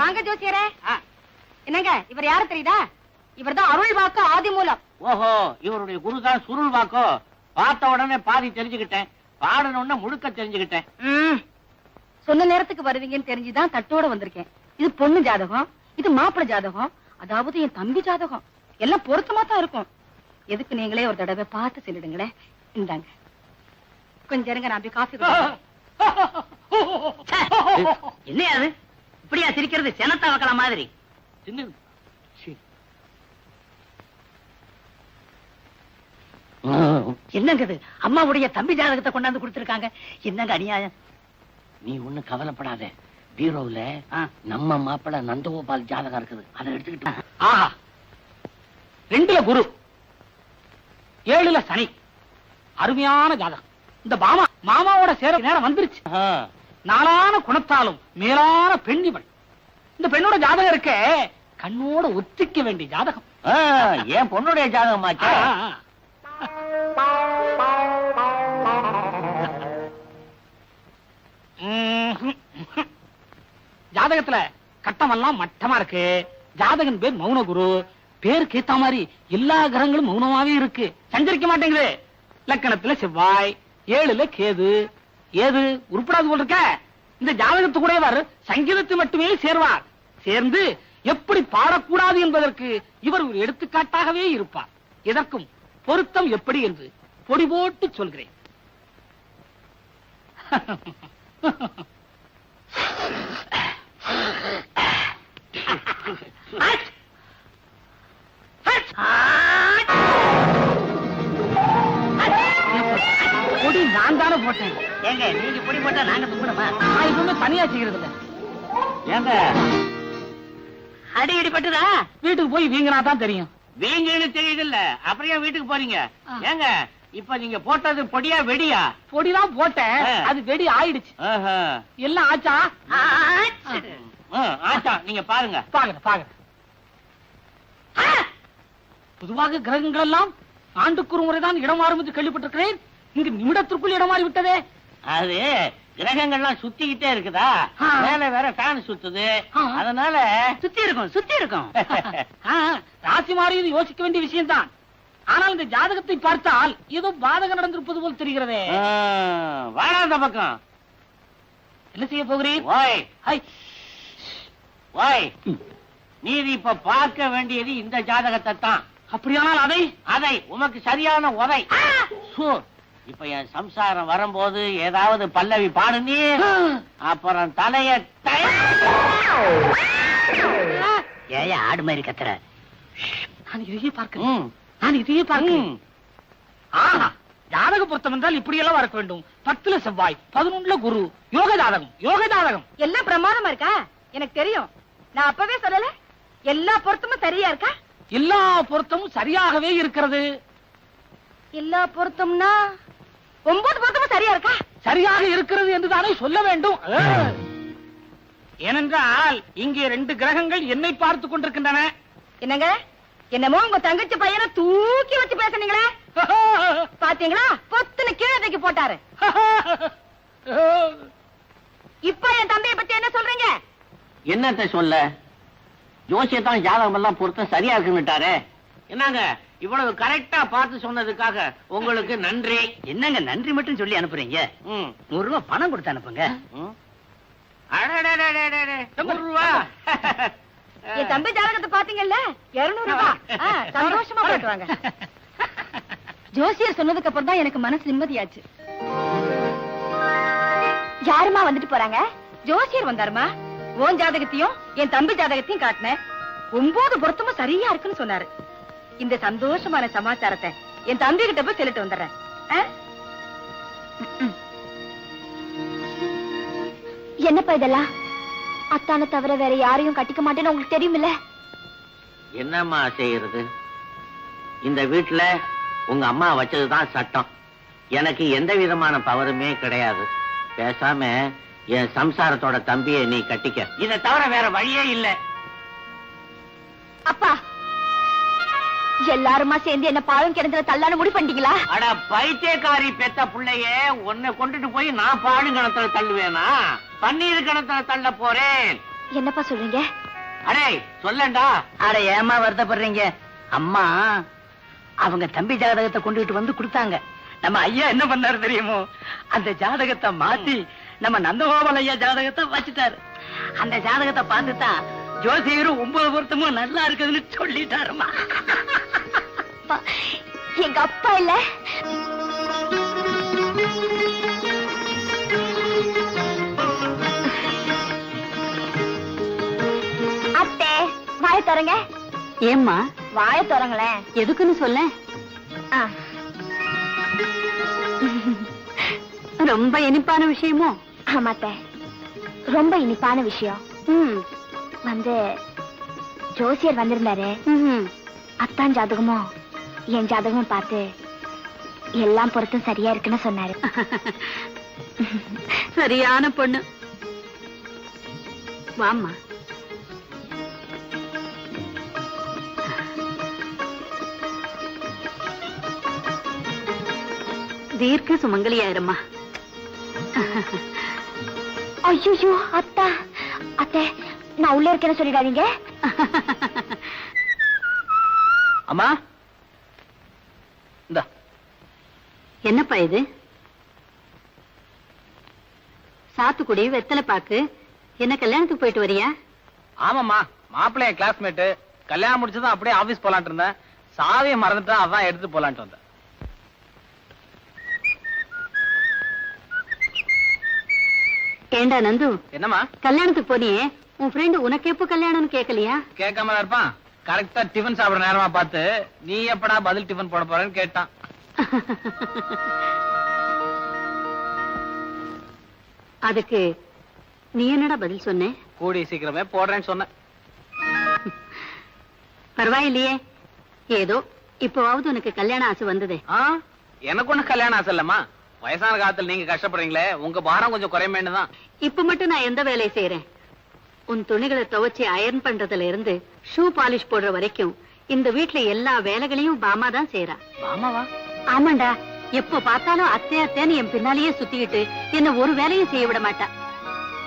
வாங்க ஜோசியரே. என்னங்க இவர் யாரு தெரியுதா? இவர்தான் அருள் வாக்கு ஆதி மூலம். ஓஹோ, இவருடைய குருதான் சுருள் வாக்கோ. பார்த்த உடனே பாதி தெரிஞ்சுக்கிட்டேன், பாடணும்னா முழுக்க தெரிஞ்சுக்கிட்டேன். சொன்ன நேரத்துக்கு வருவீங்கன்னு தெரிஞ்சுதான் தட்டோட வந்திருக்கேன். இது பொண்ணு ஜாதகம், இது மாப்பிள்ளை ஜாதகம், அதாவது என் தம்பி ஜாதகம். எல்லாம் பொருத்தமா தான் இருக்கும். எதுக்கு நீங்களே ஒரு தடவை பார்த்து சொல்லிடுங்களேன். இந்தாங்க கொஞ்சம் இருங்க, நான் போய் காஃபி. என்ன அது இப்படியா சிரிக்கிறது? செனத்தா வைக்கிற மாதிரி. என்னங்க இது? அம்மாவுடைய தம்பி ஜாதகத்தை கொண்டாந்து கொடுத்திருக்காங்க. என்னங்க அநியாயம். நீ ஒண்ணு கவலைப்படாத, பீரோவுல நம்ம மாப்பிள்ள நந்தகோபால் ஜாதகம் இருக்குது, அதை எடுத்துக்கிட்டு. ஆஹா, 2ல குரு, 7ல சனி. அருமையான ஜாதகம். இந்த மாமாவோட சேர நேரம் வந்துருச்சு. நாளான குணத்தாலும் மேலான பெண்ணிவள். இந்த பெண்ணோட ஜாதகம் இருக்க கண்ணோட ஒத்திக்க வேண்டிய ஜாதகம். ஏன் பொண்ணுடைய ஜாதகமாச்சா? ஜாதகத்துல கட்டமெல்லாம் மட்டமா இருக்கு. ஜாதகன் பேர் மௌன குரு. பேருக்கு ஏத்த மாதிரி எல்லா கிரகங்களும் மௌனமாவே இருக்கு, சஞ்சரிக்க மாட்டேங்குது. லக்கணத்துல செவ்வாய், 7ல கேது. ஏது உருப்படாது போல் இருக்க. இந்த ஜாதகத்து கூட இவர் சங்கீதத்தை மட்டுமே சேர்வார். சேர்ந்து எப்படி பாடக்கூடாது என்பதற்கு இவர் ஒரு எடுத்துக்காட்டாகவே இருப்பார். இதற்கும் பொருத்தம் எப்படி என்று பொடி போட்டு சொல்கிறேன். பொடி நான் தானே போட்டேன். ஏங்க நீங்க பொடி போட்டா நாங்க துப்பணுமா? நான் இது தனியா செய்கிறது இல்ல. ஏங்க அடி அடி பட்டுதா? வீட்டுக்கு போய் வீங்கினா தான் தெரியும். வீங்கன்னு தெரியுது இல்ல, அப்புறம் ஏன் வீட்டுக்கு போறீங்க? ஏங்க இப்ப நீங்க போட்டது பொடியா வெடியா? பொடிதான் போட்டேன், அது வெடி ஆயிடுச்சு. எல்லாம் ஆச்சா? ஆச்சா, நீங்க பாருங்க. பாருங்க. பொதுவாக கிரகங்கள் எல்லாம் ஆண்டுக்கு ஒரு முறைதான் இடம் மாறும் என்று கேள்விப்பட்டிருக்கிறேன். இங்கு நிமிடத்திற்குள் இடம் மாறி விட்டதே. அது கிரகங்கள்லாம் சுத்திக்கிட்டே இருக்குதா, மேல வேற ஃபேன் சுத்துது, அதனால சுத்தி இருக்கும். ராசி மாறியது யோசிக்க வேண்டிய விஷயம் தான். ஆனால் இந்த ஜாதகத்தை பார்த்தால் ஏதோ பாதகம் நடந்திருப்பது போல் தெரிகிறதே. வாழாத பக்கம் என்ன செய்ய போகிறீர்? நீதி இப்ப பார்க்க வேண்டியது இந்த ஜாதகத்தை தான். அப்படியானால் அதை உமக்கு சரியான உதை. இப்ப என் சம்சாரம் வரும்போது ஏதாவது பல்லவி பாடுனி, அப்புறம் தலைய ஏயா ஆடு மாதிரி கத்துற? நான் இதையே பார்க்கிறேன். ஜாதக பொருத்தம் என்றால் இப்படி எல்லாம் வர வேண்டும். 10ல செவ்வாய், 11ல குரு. யோக ஜாதகம் எல்லாம் பிரமாதமா இருக்கா? எனக்கு தெரியும், நான் அப்பவே சொல்லல. எல்லா பொருத்தமும் சரியா இருக்கா? எல்லா பொருத்தமும் சரியாகவே இருக்கிறது. எல்லா பொருத்தம்னா 9 பொருத்தமும் சரியா இருக்கா? சரியாக இருக்கிறது என்றுதானே சொல்ல வேண்டும். ஏனென்றால் இங்கே 2 கிரகங்கள் என்னை பார்த்துக் கொண்டிருக்கின்றன. என்னங்க, என்னமோ உங்க தங்கச்சி பையனை தூக்கி வச்சு பேசுனீங்களே, பாத்தீங்களா? பொத்துன்னு கீழே தூக்கி போட்டாரு. இப்ப என் தம்பியை பத்தி என்ன சொல்றீங்க? என்னத்த சொல்ல, ஜோசியத்தான் ஜாதகம் எல்லாம் பொருத்தம் சரியா இருக்குன்னுட்டாரு. என்னங்க இவ்வளவு கரெக்டா பார்த்து சொன்னதுக்காக உங்களுக்கு நன்றி. என்னங்க நன்றி மட்டும் சொல்லி அனுப்புறீங்க? 100 ரூபாய் பணம் கொடுத்து அனுப்புங்க. என் தம்பி ஜாதகத்தை பாத்தீங்கல்ல, 200 ரூபாய். சந்தோஷமா போயிட்டு வாங்க. ஜோசியர் சொன்னதுக்கு அப்புறம் தான் எனக்கு மனசு நிம்மதியாச்சு. யாருமா வந்துட்டு போறாங்க? ஜோசியர் வந்தாருமா. உன் ஜாதகத்தையும் என் தம்பி ஜாதகத்தையும் காட்டினேன். 9 பொருத்தமும் சரியா இருக்குன்னு சொன்னாரு. இந்த சந்தோஷமான சமாச்சாரத்தை என் தம்பி கிட்ட போய் சொல்லிட்டு வந்துடுறேன். என்னப்பா இதெல்லாம்? அத்தானை தவிர வேற யாரையும் கட்டிக்க மாட்டேன்னு உங்களுக்கு தெரியுமில்ல? என்னம்மா செய்யறது? இந்த வீட்டுல உங்க அம்மா வச்சதுதான் சட்டம். எனக்கு எந்த விதமான பவருமே கிடையாது. பேசாம என் சம்சாரத்தோட தம்பியை நீ கட்டிக்க. இதை தவிர வேற வழியே இல்ல. அப்பா, எல்லாருமா சேர்ந்து என்ன பாலும் கிணத்துல தள்ளான்னு முடி பண்ணிட்டீங்களா? அட பைத்தியக்காரி பெத்த பிள்ளைய உன்னை கொண்டுட்டு போய் நான் பாலும் கிணத்துல தள்ளுவேனா? பன்னீர் கிணத்துல தள்ள போறேன். என்னப்பா சொல்றீங்க? அடே சொல்லண்டா. அட ஏமா வருத்தப்படுறீங்க? அம்மா அவங்க தம்பி ஜாதகத்தை கொண்டுகிட்டு வந்து கொடுத்தாங்க. நம்ம ஐயா என்ன பண்ணாரு தெரியுமோ? அந்த ஜாதகத்தை மாத்தி நம்ம நந்தகோபால் ஐயா ஜாதகத்தை வச்சுட்டாரு. அந்த ஜாதகத்தை பார்த்துதான் ஜோசியரும் 9 பொருத்தமும் நல்லா இருக்குதுன்னு சொல்லிட்டாருமா. அப்பா, எங்க அப்பா இல்ல. அத்தை, வாய தரங்க. ஏம்மா? வாய தரங்களேன். எதுக்குன்னு சொல்ல. ரொம்ப இனிப்பான விஷயமோ? ஆமாத்த, ரொம்ப இனிப்பான விஷயம். வந்து ஜோசியர் வந்திருந்தாரு. அத்தான் ஜாதகமும் என் ஜாதகமும் பார்த்து எல்லாம் பொருத்தும் சரியா இருக்குன்னு சொன்னாரு. சரியான பொண்ணு. வாம்மா. தீர்க்க சுமங்கலியாயிரம்மா. ஐயோ அத்தா, அத்தை நான் உள்ள இருக்கேன்னு சொல்லிடாதீங்க. அம்மா இந்த என்னப்பா இது? சாத்துக்குடி வெத்தலை பாக்கு. என்ன கல்யாணத்துக்கு போயிட்டு வரியா? ஆமாம்மா, மாப்பிள்ளைய கிளாஸ்மேட்டு. கல்யாணம் முடிச்சதும் அப்படியே ஆபீஸ் போலான்ட்டு இருந்தேன். சாவியை மறந்துட்டா, அதான் எடுத்து போலான்ட்டு வந்தேன். ஏண்டா நந்து, என்னம்மா? கல்யாணத்துக்கு போனியே, உன் ஃப்ரெண்டு உனக்கு எப்ப கல்யாணம்னு கேட்கலையா? கேட்காம இருப்பான். கரெக்டா டிஃபன் சாப்பிடுற நேரமா பார்த்து நீ எப்படா பதில் டிஃபன் போட போறேன்னு கேட்டான். அதுக்கு நீ என்னடா பதில் சொன்ன? கூடி சீக்கிரமே போடுறேன்னு சொன்னேன். பரவாயில்லையே, ஏதோ இப்பவாவது உனக்கு கல்யாண ஆசை வந்ததே. எனக்கு ஒண்ணு கல்யாணம் ஆசை இல்லம்மா. வயசான காலத்துல நீங்க கஷ்டப்படுறீங்களே, உங்க பாரம் கொஞ்சம் குறையுமேன்னு தான். இப்ப மட்டும் நான் எந்த வேலையை செய்யறேன்? உன் துணிகளை துவைச்சு அயர்ன் பண்றதுல இருந்து ஷூ பாலிஷ் போடுற வரைக்கும் இந்த வீட்டுல எல்லா வேலைகளையும் பாமா தான் செய்யறா. பாமாவா? ஆமாண்டா, எப்ப பார்த்தாலும் அத்தை அத்தைன்னு என் பின்னாலேயே சுத்திக்கிட்டு என்ன ஒரு வேலையும் செய்ய விட மாட்டா.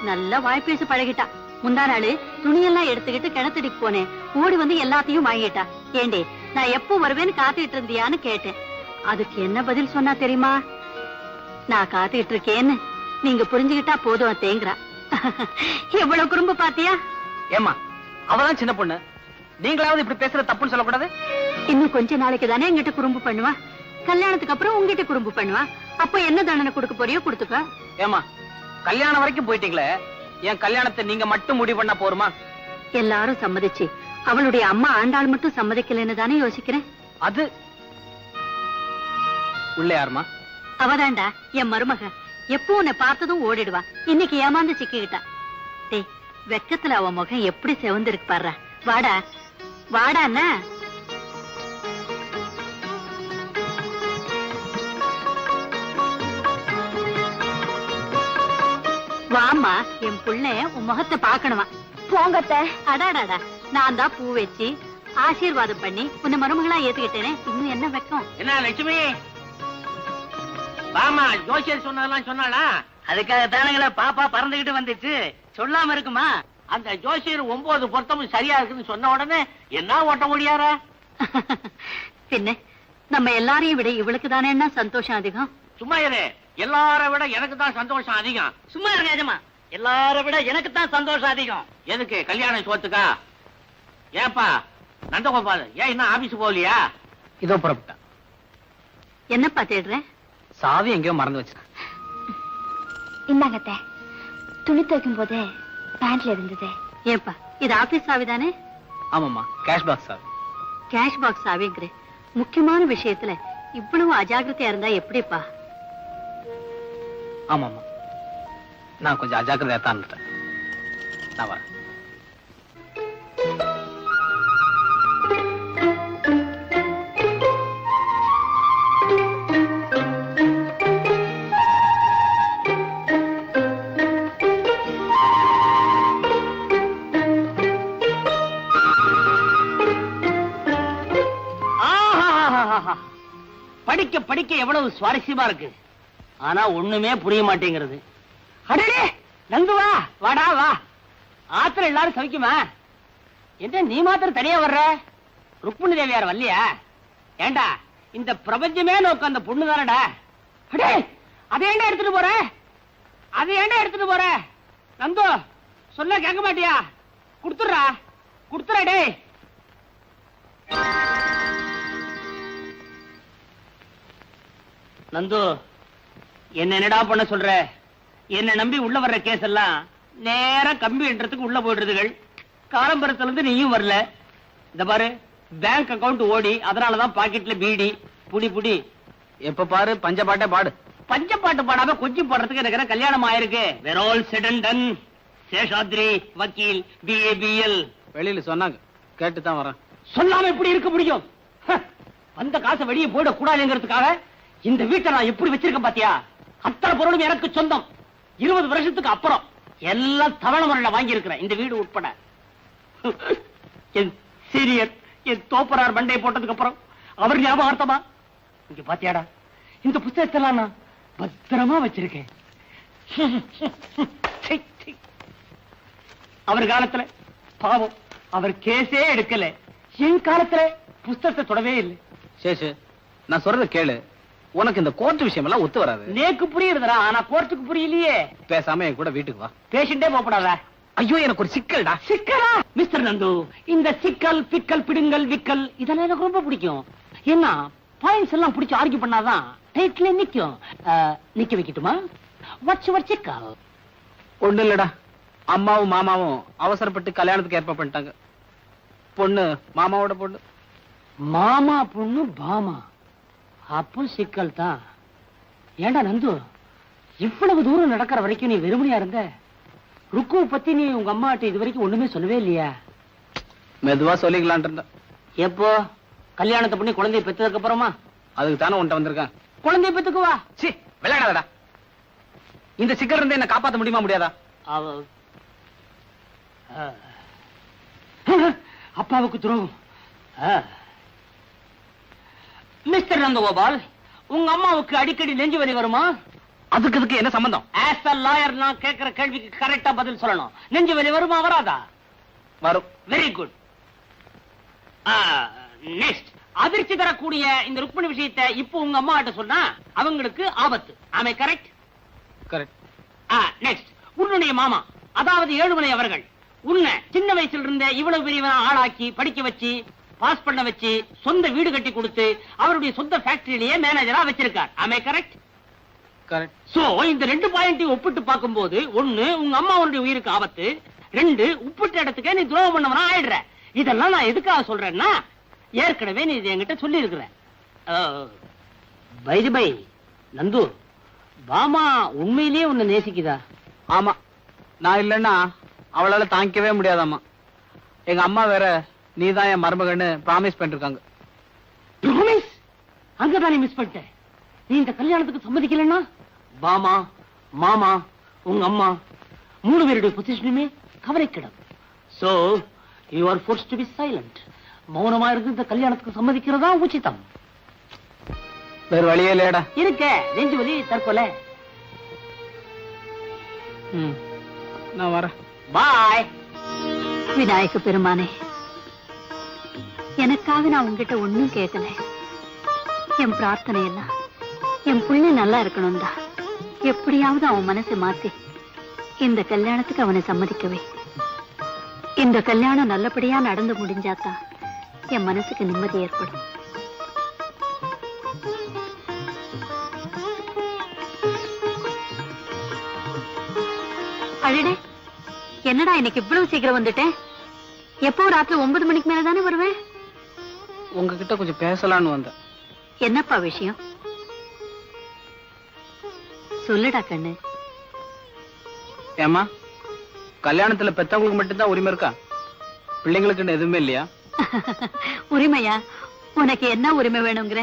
நல்லா வாய்ப்பேசி பழகிட்டா. முந்தா நாள் துணியெல்லாம் எடுத்துக்கிட்டு கிணத்தடிக்கு போனேன். ஓடி வந்து எல்லாத்தையும் வாங்கிட்டா. ஏண்டே, நான் எப்போ வருவேன்னு காத்துக்கிட்டு இருந்தியான்னு கேட்டேன். அதுக்கு என்ன பதில் சொன்னா தெரியுமா? நான் காத்துக்கிட்டு இருக்கேன்னு நீங்க புரிஞ்சுக்கிட்டா போதும் அத்தேங்கிறா. எவ்வளவு குறும்பு பாத்தியா? ஏமா, அவதான் சின்ன பொண்ணு. நீங்களாவது இப்படி பேசுற தப்புன்னு சொல்லக்கூடாது. இன்னும் கொஞ்ச நாளைக்கு தானே என்கிட்ட குறும்பு பண்ணுவா. கல்யாணத்துக்கு அப்புறம் உங்ககிட்ட குறும்பு பண்ணுவா. அப்ப என்ன தண்டனை கொடுக்க போறியோ கொடுத்துக்க. ஏமா, கல்யாணம் வரைக்கும் போயிட்டீங்களே, என் கல்யாணத்தை நீங்க மட்டும் முடிவு பண்ணா போருமா? எல்லாரும் சம்மதிச்சு அவளுடைய அம்மா ஆண்டாள் மட்டும் சம்மதிக்கலன்னு தானே யோசிக்கிறேன். அது உள்ள யாருமா? அவதாண்டா என் மருமக. எப்போ உன்னை பார்த்ததும் ஓடிடுவா. இன்னைக்கு ஏமாந்து சிக்கிக்கிட்டா. டேய், வெக்கத்துல அவ முகம் எப்படி செவந்திருக்கு பாரு. வாடா வாடாண்ணா. வாமா, என் புள்ள உன் முகத்தை பாக்கணுமா? போங்கத்த. அடாடாடா, நான் தான் பூ வச்சு ஆசீர்வாதம் பண்ணி உன்னை மருமகளா ஏத்துக்கிட்டேனே. இன்னும் என்ன வெக்கம்? என்ன லட்சுமி, பாமா ஜோசியர் சொன்னதெல்லாம் சொன்னாளா? அதுக்காக தானுங்களா பாப்பா பறந்துகிட்டு வந்துச்சு. சொல்லாம இருக்குமா? அந்த ஜோசியர் 9 பொருத்தமும் சரியா இருக்குன்னு சொன்ன உடனே என்ன ஓட்ட முடியாரா? பின்ன நம்ம எல்லாரையும் விட இவளுக்கு தானே என்ன சந்தோஷம் அதிகம். சும்மா இரு, எல்லார விட எனக்கு தான் சந்தோஷம் அதிகம். சும்மா இருங்க எஜமா, எல்லார விட எனக்கு தான் சந்தோஷம் அதிகம். எதுக்கு? கல்யாணம் சோத்துக்கா? ஏப்பா நந்தகோபால், ஏன் இன்னும் ஆபீஸ் போகலையா? இதோ புறப்பட்டேன். என்னப்பா தேடுற? சாவி எங்கேயோ மறந்து வச்சு. இந்தாங்கத்த, துணி துவைக்கும் போது பேண்ட்ல இருந்தது. ஏப்பா, இது ஆபீஸ் சாவி தானே? ஆமாம்மா, கேஷ் பாக்ஸ் சாவி. கேஷ் பாக்ஸ் சாவிங்கிற முக்கியமான விஷயத்துல இவ்வளவு அஜாக்கிரதையா இருந்தா எப்படிப்பா? ஆமாம்மா, நான் கொஞ்சம் அஜாக்கிரதையா தான் இருந்தேன். நான் வரேன். படிக்க படிக்க எவ்வளவு சுவாரஸ்யமா இருக்கு. ஆனா ஒண்ணுமே புரிய மாட்டேங்கிறது. அடே நந்து, வா வாடா வா. ஆத்திர எல்லாரும் சவிக்குமா? என்ன நீ மாத்திரம் தனியா வர்ற? ருக்மிணி தேவியார் வரலையா? ஏண்டா இந்த பிரபஞ்சமே நோக்க அந்த பொண்ணு தானடா. அடே அதை ஏண்டா எடுத்துட்டு போற? அதை ஏண்டா எடுத்துட்டு போற? நந்து சொல்ல கேட்க மாட்டியா? குடுத்துறா குடுத்துறா. டே நந்து என்னடா பண்ண சொல்ற? என்ன நம்பி உள்ள வர்ற கேஸ் எல்லாம் நேரா கம்பி என்றதுக்கு உள்ள போயிடுறதுகள். காலம்பரத்துல இருந்து நீயும் வரல. இந்த பாரு பேங்க் அக்கவுண்ட் ஓடி, அதனாலதான் பாக்கெட்ல பீடி. புடி புடி. எப்ப பாரு பஞ்சபாட்டே பாடு. பஞ்சப்பாட்டு பாடாம கொஞ்சம் போடுறதுக்கு எனக்கு கல்யாணம் ஆயிருக்கு. We're all set and done. Seshadri வக்கீல் BABL. வெளியில சொன்னாங்க, கேட்டுதான் வரேன். சொல்லாம எப்படி இருக்க முடியும்? அந்த காசை வெளியே போயிட கூடாதுங்கிறதுக்காக இந்த வீட்டை நான் எப்படி வச்சிருக்கேன் பாத்தியா? அத்தனை பொருளும் எனக்கு சொந்தம். 20 வருஷத்துக்கு அப்புறம் எல்லாம் தவணை முறையில வாங்கி இருக்கிறேன், இந்த வீடு உட்பட. என் சீரியர் என் தோப்பரார் மண்டையை போட்டதுக்கு அப்புறம் அவர் ஞாபகார்த்தமா இங்க பாத்தியாடா இந்த புத்தகத்தெல்லாம் நான் பத்திரமா வச்சிருக்கேன். அவர் காலத்துல பாவம் அவர் கேஸே எடுக்கல. என் காலத்துல புத்தகத்தை தொடவே இல்லை. சேஷு, நான் சொல்றத கேளு. உனக்கு இந்த கோர்ட் விஷயம் எல்லாம் ஒத்து வராது. நேக்கு புரியுதுடா, ஆனா கோர்ட்டுக்கு புரியலையே. பேசாம என் கூட வீட்டுக்கு வா. பேஷண்டே போகப்படாத. ஐயோ எனக்கு ஒரு சிக்கல்டா. சிக்கலா? மிஸ்டர் நந்து, இந்த சிக்கல் பிக்கல் பிடுங்கல் விக்கல் இதெல்லாம் எனக்கு ரொம்ப பிடிக்கும். என்ன பாயிண்ட்ஸ் எல்லாம் பிடிச்சு ஆர்கியூ பண்ணாதான் டைட்டில் நிக்கும். நிக்க வைக்கட்டுமா? வாட்ஸ் யுவர் சிக்கல்? ஒண்ணு இல்லடா, அம்மாவும் மாமாவும் அவசரப்பட்டு கல்யாணத்துக்கு ஏற்பாடு பண்ணிட்டாங்க. பொண்ணு மாமாவோட பொண்ணு. மாமா பொண்ணு பாமா, அப்போ சிக்கல் தான். ஏண்டா நந்து, இவ்வளவு தூரம் நடக்கிற வரைக்கும் நீ வெறுமனையா இருந்த? ருக்குவை பத்தி நீ உங்க அம்மாட்ட இது வரைக்கும் ஒண்ணுமே சொல்லவே இல்லையா? மெதுவா சொல்லிக்கலான் இருந்தேன். எப்போ கல்யாணத்தை பண்ணி குழந்தைய பெற்றதுக்கு அப்புறமா? அதுக்கு தானே உன்ட்ட வந்திருக்கேன். குழந்தைய பெத்துக்குவா. சி விளையாடாதடா. இந்த சிக்கல் இருந்து என்ன காப்பாத்த முடியுமா முடியாதா? அப்பாவுக்கு துரோகம். மிஸ்டர் நந்தகோபால், உங்க அம்மாவுக்கு அடிக்கடி நெஞ்சு வலி வருமா? அதுக்கு என்ன சம்பந்தம்? ஆஸ் அ லாயர் நான் கேட்கிற கேள்விக்கு கரெக்டா பதில் சொல்லணும். நெஞ்சு வலி வருமா வராதா? வரும். Very good. நெக்ஸ்ட், அதிர்ச்சி தரக்கூடிய இந்த ருக்மிணி விஷயத்தை இப்போ உங்க அம்மா கிட்ட சொன்னா அவங்களுக்கு ஆபத்து. ஆமே கரெக்ட்? கரெக்ட். நெக்ஸ்ட், உன்னுடைய மாமா அதாவது ஏழுமலை அவர்கள் உன்னை சின்ன வயசுல இருந்த இவ்வளவு பெரியவனா ஆளாக்கி படிக்க வச்சு பாஸ் பண்ண வச்சு சொந்த வீடு கட்டி கொடுத்து அவருடைய சொந்த ஃபேக்டரியிலேயே மேனேஜரா வச்சிருக்கார். ஆமே கரெக்ட்? கரெக்ட். சோ இந்த 2 பாயிண்டையும் ஒப்பிட்டு பார்க்கும்போது, 1 உங்க அம்மாவுடைய உயிருக்கு ஆபத்து, 2 உப்பிட்ட இடத்துக்கே நீ துரோகம் பண்ணவனா ஆயிடுற. இதெல்லாம் நான் எதுக்காக சொல்றேன்னா, ஏற்கனவே நீ இது என்கிட்ட சொல்லி இருக்கிற. By the by Nandu, Bama உண்மையிலேயே உன்னை நேசிக்குதா? ஆமா, நான் இல்லைன்னா அவளால தாங்கிக்கவே முடியாதாமா. எங்க அம்மா வேற நீதான் என் மருமகன்னு ப்ராமிஸ் பண்ணிருக்காங்க. ப்ராமிஸ்? அங்கதான் நீ மிஸ் பண்ணிட்ட. நீ இந்த கல்யாணத்துக்கு சம்மதிக்கலன்னா பாமா மாமா உங்க அம்மா 3 பேருடைய பொசிஷனுமே கவலைக்கிடம். So you are forced to be silent. மௌனமா இருந்து இந்த கல்யாணத்துக்கு சம்மதிக்கிறதா உச்சிதம். வேற வழியே இல்லையடா. இருக்க நெஞ்சு வலி தற்கொலை. நான் வரேன். பாய். விநாயக பெருமானே, எனக்காக நான் உங்ககிட்ட ஒண்ணும் கேட்கல. என் பிரார்த்தனை எல்லாம் என் புள்ள நல்லா இருக்கணும் தான். எப்படியாவது அவன் மனசை மாத்தி இந்த கல்யாணத்துக்கு அவனை சம்மதிக்கவே. இந்த கல்யாணம் நல்லபடியா நடந்து முடிஞ்சாதான் என் மனசுக்கு நிம்மதி ஏற்படும். அடடே, என்னடா இன்னைக்கு இவ்வளவு சீக்கிரம் வந்துட்டேன்? எப்போ ராத்திரி 9 மணிக்கு மேல தானே வருவேன். உங்ககிட்ட கொஞ்சம் பேசலான்னு வந்தேன். என்னப்பா விஷயம்? சொல்லுடா கண்ணு. ஏமா, கல்யாணத்துல பெத்தவங்களுக்கு மட்டும்தான் உரிமை இருக்கா? பிள்ளைங்களுக்கு எதுவுமே இல்லையா? உரிமையா? உனக்கு என்ன உரிமை வேணுங்கிற?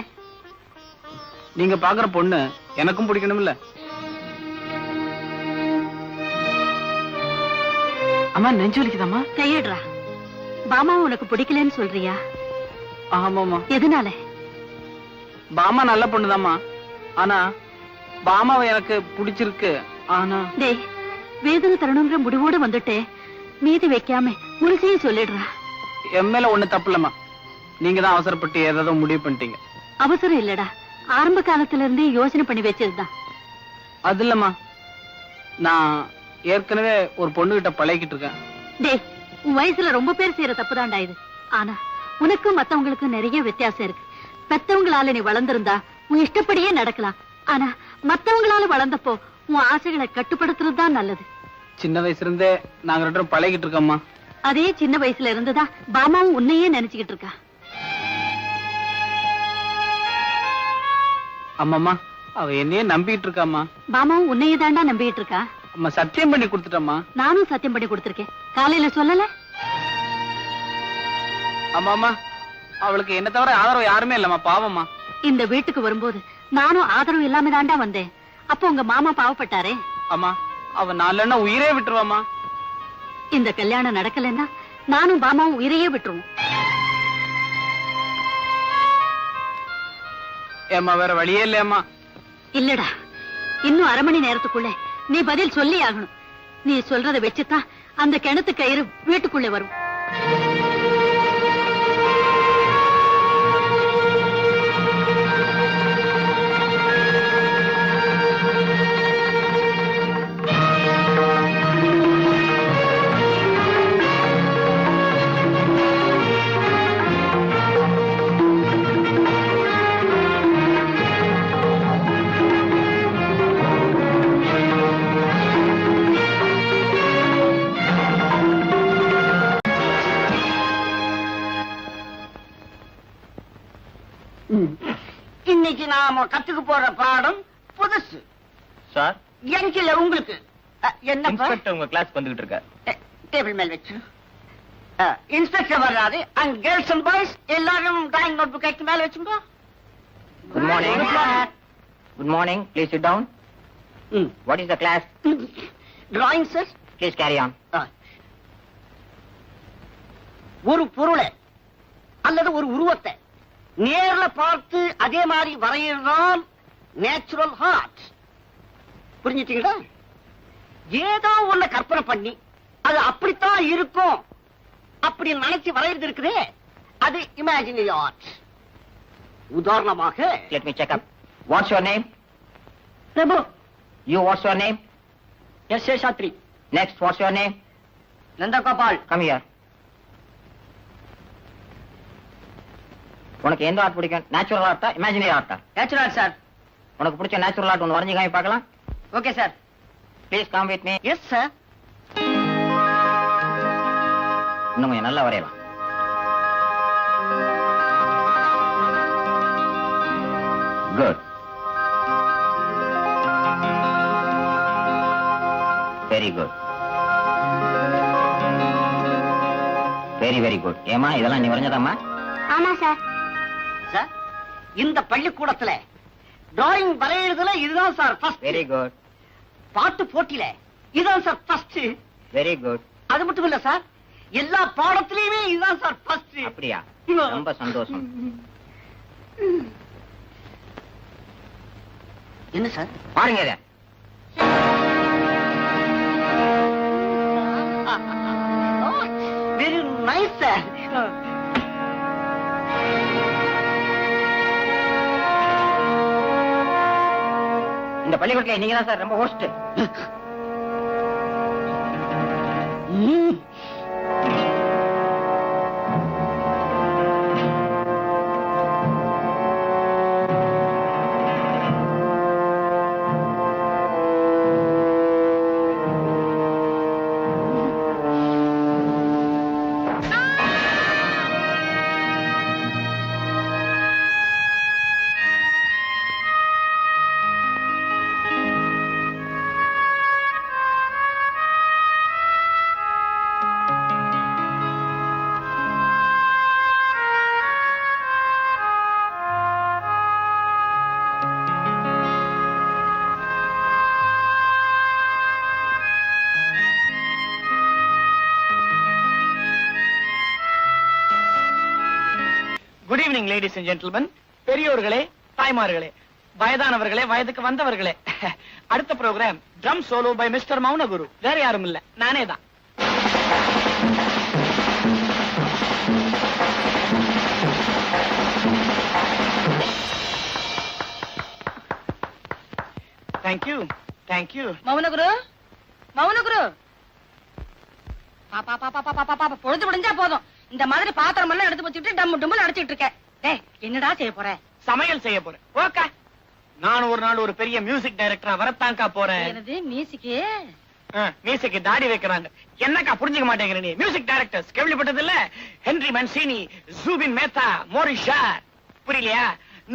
நீங்க பாக்குற பொண்ணு எனக்கும் பிடிக்கணும்ல. அம்மா நெஞ்சு வலிக்குதாம்மா? கையிடுறா. பாமா உனக்கு பிடிக்கலன்னு சொல்றியா? ஆமாமா. எதனால? பாமா நல்ல பொண்ணுதாம்மா, ஆனா பாமாவை எனக்கு பிடிச்சிருக்கு. ஆனா டேய், வேதனை தரணுங்கிற முடிவோடு வந்துட்டே மீதி வைக்காம முழுசையும் சொல்லிடுறா. என் மேல ஒண்ணு தப்பு இல்லம்மா. நீங்க தான் அவசரப்பட்டு ஏதோ முடிவு பண்ணிட்டீங்க. அவசரம் இல்லடா, ஆரம்ப காலத்துல இருந்தே யோசனை பண்ணி வச்சதுதான். அது இல்லம்மா, நான் ஏற்கனவே ஒரு பொண்ணுகிட்ட பழகிட்டு இருக்கேன். டேய், உன் வயசுல ரொம்ப பேர் செய்யற தப்புதான்டா இது. ஆனா உனக்கும் மத்தவங்களுக்கும் நிறைய வித்தியாசம் இருக்கு. பெத்தவங்களால நீ வளர்ந்திருந்தா உன் இஷ்டப்படியே நடக்கலாம். ஆனா மத்தவங்களால வளர்ந்தப்போ உன் ஆசைகளை கட்டுப்படுத்துறதுதான் நல்லது. சின்ன வயசுல இருந்தே நாங்க ரெண்டு பேரும் பழகிட்டு இருக்கோம்மா. அதே சின்ன வயசுல இருந்துதான் பாமாவும் உன்னையே நினைச்சுக்கிட்டு இருக்கா. அம்மாம்மா, அவ என்னையே நம்பிட்டு இருக்காம்மா. பாமாவும் உன்னையே தாண்டா நம்பிட்டு இருக்கா. அம்மா சத்தியம் பண்ணி கொடுத்துட்டம்மா. நானும் சத்தியம் பண்ணி கொடுத்திருக்கேன். காலையில சொல்லல? அம்மாம்மா, அவளுக்கு என்ன தவிர ஆதரவு யாருமே இல்லம்மா, பாவம்மா. இந்த வீட்டுக்கு வரும்போது நானும் ஆதரவு இல்லாம தாண்டா வந்தேன். அப்போ உங்க மாமா பாவப்பட்டாரே. அம்மா, அவ நாலு உயிரே விட்டுருவாமா. இந்த கல்யாணம் நடக்கலன்னா நானும் பாமாவும் உயிரையே விட்டுருவோம். ஏம்மா, வேற வழியே இல்லையம்மா. இல்லடா, இன்னும் 1/2 மணி நேரத்துக்குள்ள நீ பதில் சொல்லி ஆகணும். நீ சொல்றதை வச்சுதான் அந்த கிணத்து கயிறு வீட்டுக்குள்ளே வரும். இன்னைக்கு நாம கத்துக்க போற பாடம் புதுசு. சார், எனக்கு இல்ல, உங்களுக்கு. என்ன இன்ஸ்பெக்டர் உங்க கிளாஸ்க்கு வந்துகிட்டு இருக்கார். டேபிள் மேல் வச்சு. இன்ஸ்பெக்டர் வர்றாரு. அண்ட் கேர்ள்ஸ் அண்ட் பாய்ஸ் எல்லாரும் டிராயிங் நோட் புக் எடுத்து மேல வச்சுங்க. Good morning. Good morning. Please sit down. What is the class? Drawing sir. Please carry on. ஒரு பொருளை அல்லது ஒரு உருவத்தை நேர்ல பார்த்து அதே மாதிரி வரையறதான் நேச்சுரல் ஆர்ட். புரிஞ்சுட்டீங்களா? ஏதோ ஒண்ணு கற்பனை பண்ணி அது அப்படித்தான் இருக்கும் அப்படி நினைச்சு வரையறது இருக்குதே, அது இமேஜினரி ஆர்ட். உதாரணமாக, Let me check up. What's your name? Prabhu. You, what's your name? S A Sathri. Next, what's your name? Nandagopal. Come here. உனக்கு எந்த ஆர்ட் பிடிக்கும்? நேச்சுரல் ஆர்ட்டா, இமேஜினரி ஆர்ட்டா? Natural sir. உனக்கு பிடிச்ச நேச்சுரல் ஆர்ட் ஒன்று வரைஞ்சு காமி பார்க்கலாம். Okay sir. Please come with me. Yes sir. இன்னும் கொஞ்சம் நல்லா வரையலாம். Good. Very good. Very very good. ஏமா, இதெல்லாம் நீ வரைஞ்சதாம்மா? ஆமா சார். சார், இந்த பள்ளிக்கூடத்துல டிராயிங் வரையறதுல இதுதான் சார் ஃபர்ஸ்ட். Very good. பாட்டு போட்டியில இதுதான் சார் ஃபர்ஸ்ட். Very good. அது மட்டும் இல்ல சார், எல்லா பாடத்திலயுமே இதுதான் சார் ஃபர்ஸ்ட். அப்படியா? ரொம்ப சந்தோஷம். என்ன சார்? பாருங்க இத. Very nice sir. இந்த பள்ளிக்கூடத்துல நீங்க தான் சார் ரொம்ப host. Good evening ladies and gentlemen. பெரியோர்களே, தாய்மார்களே, வயதானவர்களே, வயதுக்கு வந்தவர்களே. அடுத்த program drum solo by mister Mounaguru. வேற யாரும் இல்ல, நானே தான். Thank you thank you. மௌனகுரு மௌனகுரு பாப்பா பாப்பா பாப்பா பாப்பா பொழுது முடிஞ்சா போதும். இந்த மாதிரி பாத்திரம் எல்லாம் எடுத்து வச்சுட்டு டம்மு டம்முன்னு அடிச்சிட்டு இருக்க. டேய் என்னடா செய்ய போற? சமையல் செய்ய போறேன். ஓகே. நான் ஒரு நாள் ஒரு பெரிய மியூசிக் டைரக்டரா வரத்தாங்கா போறேன். என்னது மியூசிக்கு? மியூசிக் தாடி வைக்கிறாங்க. என்னக்கா புரிஞ்சுக்க மாட்டேங்கிற நீ? மியூசிக் டைரக்டர்ஸ் கேள்விப்பட்டது இல்ல? ஹென்றி மன்சினி, ஜூபின் மேத்தா, மோரிஷா, புரியலையா?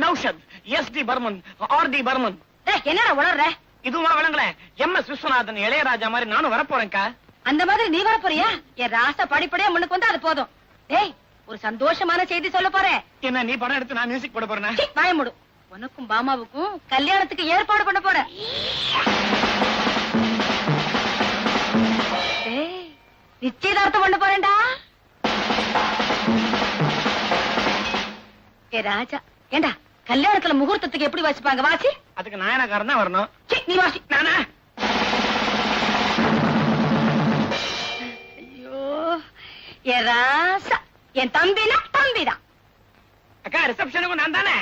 Naushad, SD Burman, RD Burman. டேய் என்னடா உளறற? இதுவா விளங்கல? எம்எஸ் விஸ்வநாதன், இளையராஜா மாதிரி நானும் வரப்போறேன்க்கா. அந்த மாதிரி நீ வர போறியா? என் ராசா படிப்படியா முன்னுக்கு வந்து அது போதும். டேய் ஒரு சந்தோஷமான செய்தி சொல்ல போறேன். என்ன நீ படம் எடுத்து நான் மியூசிக் போட போறேன்? வாய மூடு. உனக்கும் பாமாவுக்கும் கல்யாணத்துக்கு ஏற்பாடு பண்ண போறேன். டேய் நிச்சயதார்த்தம் பண்ண போறேன்டா. ஏ ராஜா, ஏண்டா கல்யாணத்துல முகூர்த்தத்துக்கு எப்படி வாசிப்பாங்க? வாசி. அதுக்கு நாயனக்காரன் தான் வரணும். நீ வாசி. நானா? ஐயோ என் ராசா, என் தம்பினா தம்பிதான். அக்கா ரிசப்ஷனுக்கும் நான் தானே?